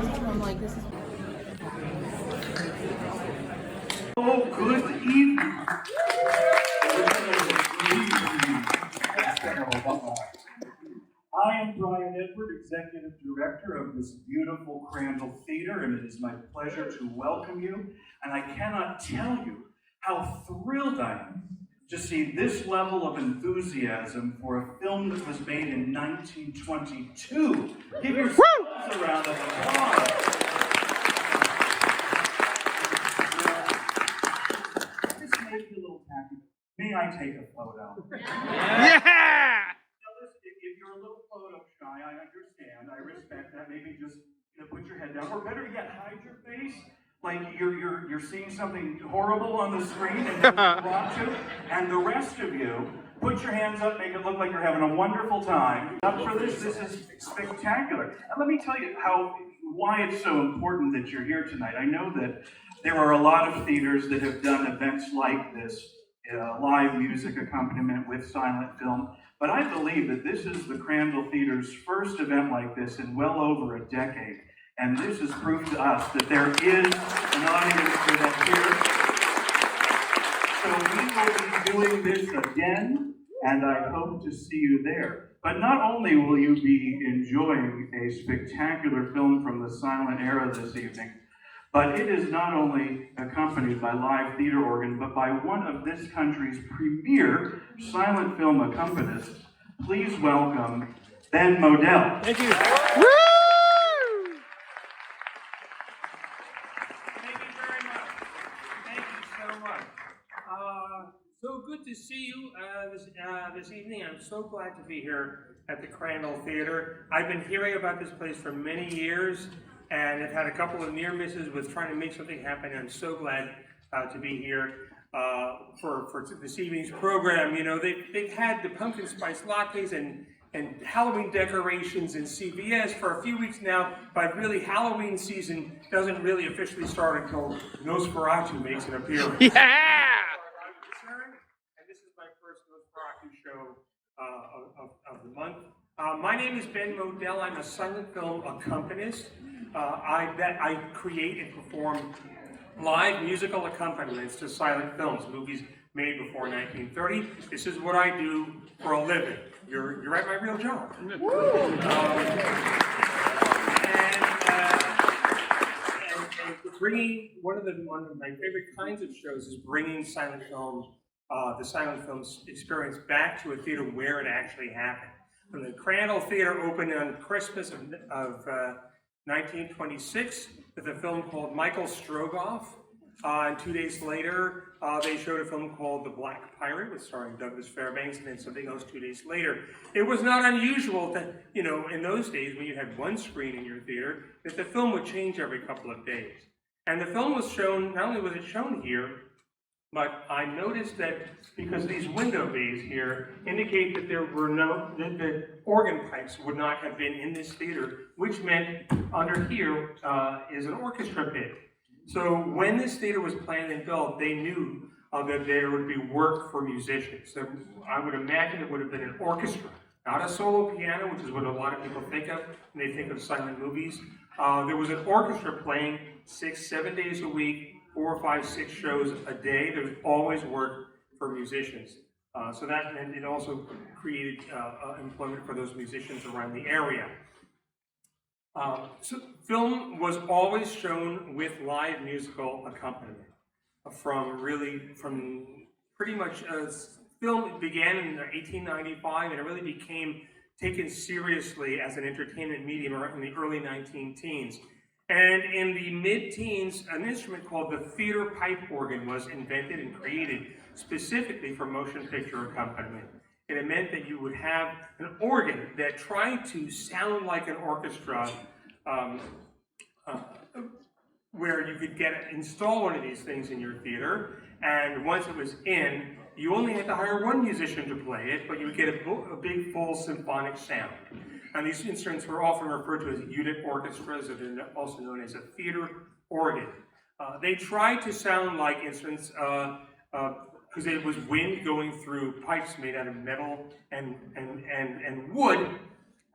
I'm like, this is. Oh, good evening. I am Brian Edward, Executive Director of this beautiful Crandall Theater, and it is my pleasure to welcome you. And I cannot tell you how thrilled I am to see this level of enthusiasm for a film that was made in 1922. Give yourselves a round of applause. This may be a little tacky. May I take a photo? Yeah! Now listen, if you're a little photo shy, I understand. I respect that. Maybe just put your head down, or better yet, hide your face. Like you're seeing something horrible on the screen and you want to. And the rest of you, put your hands up, make it look like you're having a wonderful time. Up for this. This is spectacular. And let me tell you why it's so important that you're here tonight. I know that there are a lot of theaters that have done events like this, live music accompaniment with silent film. But I believe that this is the Crandall Theater's first event like this in well over a decade. And this is proof to us that there is an audience for that here. So we will be doing this again, and I hope to see you there. But not only will you be enjoying a spectacular film from the silent era this evening, but it is not only accompanied by live theater organ, but by one of this country's premier silent film accompanists. Please welcome Ben Modell. Thank you. Thank you very much. Thank you so much. So good to see you this evening. I'm so glad to be here at the Crandall Theater. I've been hearing about this place for many years, and I've had a couple of near misses with trying to make something happen. I'm so glad to be here for this evening's program. You know, they've had the pumpkin spice lattes and Halloween decorations in CVS for a few weeks now, but really Halloween season doesn't really officially start until Noferatu makes an appearance. Yeah! And this is my first Noferatu show of the month. My name is Ben Modell. I'm a silent film accompanist. I create and perform live musical accompaniments to silent films, movies made before 1930. This is what I do for a living. You're at my real job. And bringing one of my favorite kinds of shows is bringing silent film, the silent film experience back to a theater where it actually happened. When the Crandall Theater opened on Christmas of 1926 with a film called Michael Strogoff. And 2 days later, they showed a film called The Black Pirate, with starring Douglas Fairbanks, and then something else 2 days later. It was not unusual that, you know, in those days when you had one screen in your theater, that the film would change every couple of days. And the film was shown, not only was it shown here, but I noticed that because these window bays here indicate that there were that organ pipes would not have been in this theater, which meant under here is an orchestra pit. So when this theater was planned and built, they knew that there would be work for musicians. So I would imagine it would have been an orchestra, not a solo piano, which is what a lot of people think of when they think of silent movies. There was an orchestra playing 6, 7 days a week, 4, 5, 6 shows a day. There was always work for musicians. So that meant it also created employment for those musicians around the area. So film was always shown with live musical accompaniment. From pretty much, film began in 1895 and it really became taken seriously as an entertainment medium in the early 19-teens. And in the mid-teens, an instrument called the theater pipe organ was invented and created specifically for motion picture accompaniment. And it meant that you would have an organ that tried to sound like an orchestra, where you could install one of these things in your theater, and once it was in, you only had to hire one musician to play it, but you would get a big full symphonic sound. And these instruments were often referred to as unit orchestras, or they're also known as a theater organ. They tried to sound like instruments because it was wind going through pipes made out of metal and wood,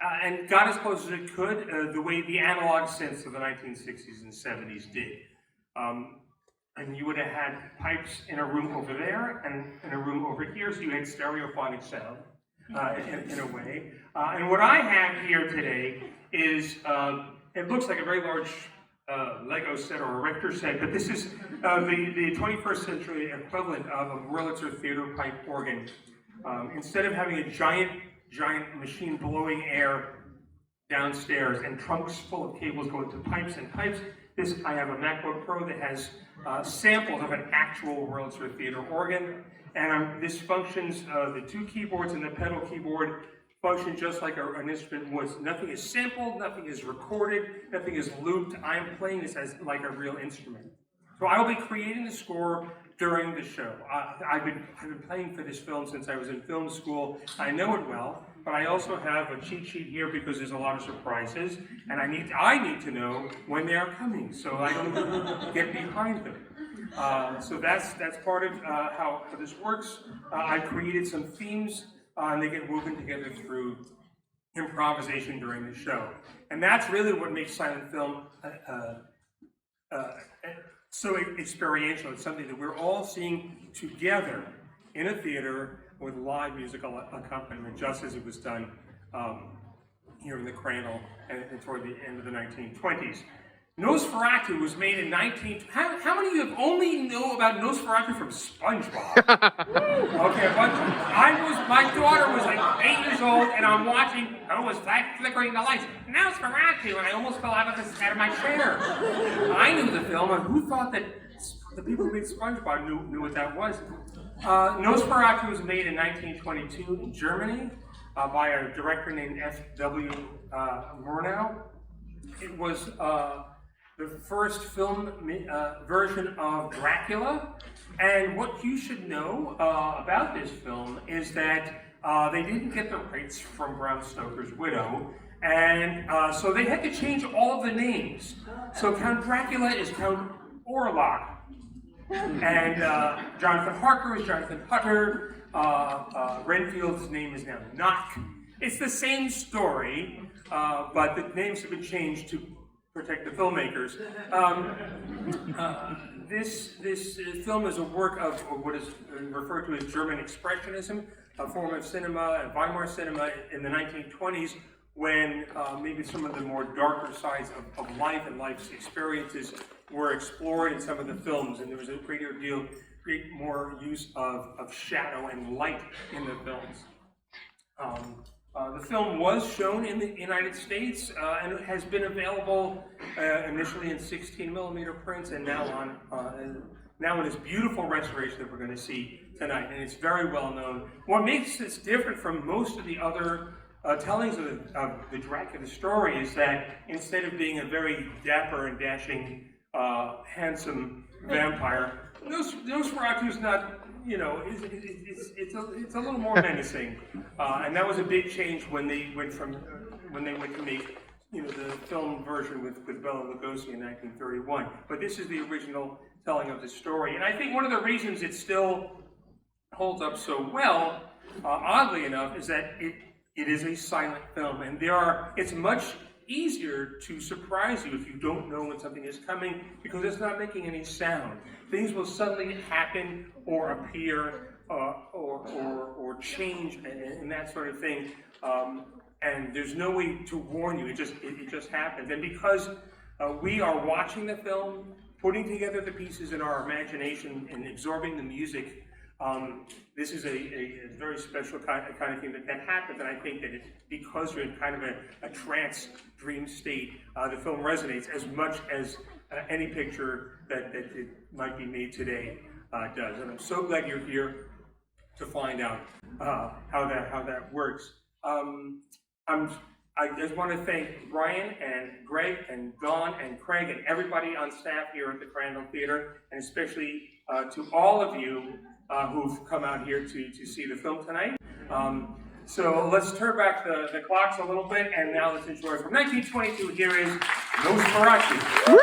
and got as close as it could the way the analog synths of the 1960s and 70s did. And you would have had pipes in a room over there and in a room over here, so you had stereophonic sound in a way. And what I have here today is, it looks like a very large Lego set or a Richter set, but this is the 21st century equivalent of a Wurlitzer theater pipe organ. Instead of having a giant machine blowing air downstairs and trunks full of cables going to pipes and pipes, I have a MacBook Pro that has samples of an actual Wurlitzer theater organ, and this functions, the two keyboards and the pedal keyboard function just like an instrument would. Nothing is sampled, nothing is recorded, nothing is looped. I'm playing this as like a real instrument. So I will be creating the score during the show. I've been playing for this film since I was in film school. I know it well, but I also have a cheat sheet here because there's a lot of surprises, and I need to know when they are coming, so I don't get behind them. So that's part of how this works. I created some themes, and they get woven together through improvisation during the show, and that's really what makes silent film so experiential. It's something that we're all seeing together in a theater with live musical accompaniment, just as it was done here in the Crandall and toward the end of the 1920s. Nosferatu was made in How many of you have only know about Nosferatu from SpongeBob? Okay, but my daughter was like 8 years old, and I'm watching, was flickering the lights. Nosferatu, and I almost fell out of my chair. I knew the film, and who thought that the people who made SpongeBob knew what that was? Nosferatu was made in 1922 in Germany by a director named F.W. Murnau. It was the first film version of Dracula, and what you should know about this film is that they didn't get the rights from Bram Stoker's widow, and so they had to change all of the names. So Count Dracula is Count Orlok, and Jonathan Harker is Jonathan Hutter. Renfield's name is now Knock. It's the same story, but the names have been changed to protect the filmmakers. This film is a work of what is referred to as German Expressionism, a form of cinema, Weimar cinema in the 1920s, when maybe some of the more darker sides of life and life's experiences were explored in some of the films, and there was a great more use of shadow and light in the films. The film was shown in the United States and it has been available initially in 16mm prints and now in this beautiful restoration that we're going to see tonight, and it's very well known. What makes this different from most of the other tellings of the Dracula story is that instead of being a very dapper and dashing, handsome vampire, Nosferatu is not, it's a little more menacing, and that was a big change when they went to make, the film version with Bela Lugosi in 1931. But this is the original telling of the story, and I think one of the reasons it still holds up so well, oddly enough, is that it is a silent film, and it's much easier to surprise you if you don't know when something is coming, because it's not making any sound. Things will suddenly happen or appear or change and that sort of thing, and there's no way to warn you. It just happens. And because we are watching the film, putting together the pieces in our imagination and absorbing the music, this is a very special kind of thing that happens, and I think that because you're in kind of a trance dream state, the film resonates as much as any picture that it might be made today does. And I'm so glad you're here to find out how that works. I just want to thank Brian and Greg and Dawn and Craig and everybody on staff here at the Crandall Theater, and especially to all of you who've come out here to see the film tonight. So let's turn back the clocks a little bit, and now let's enjoy from 1922. Here is Nosferatu.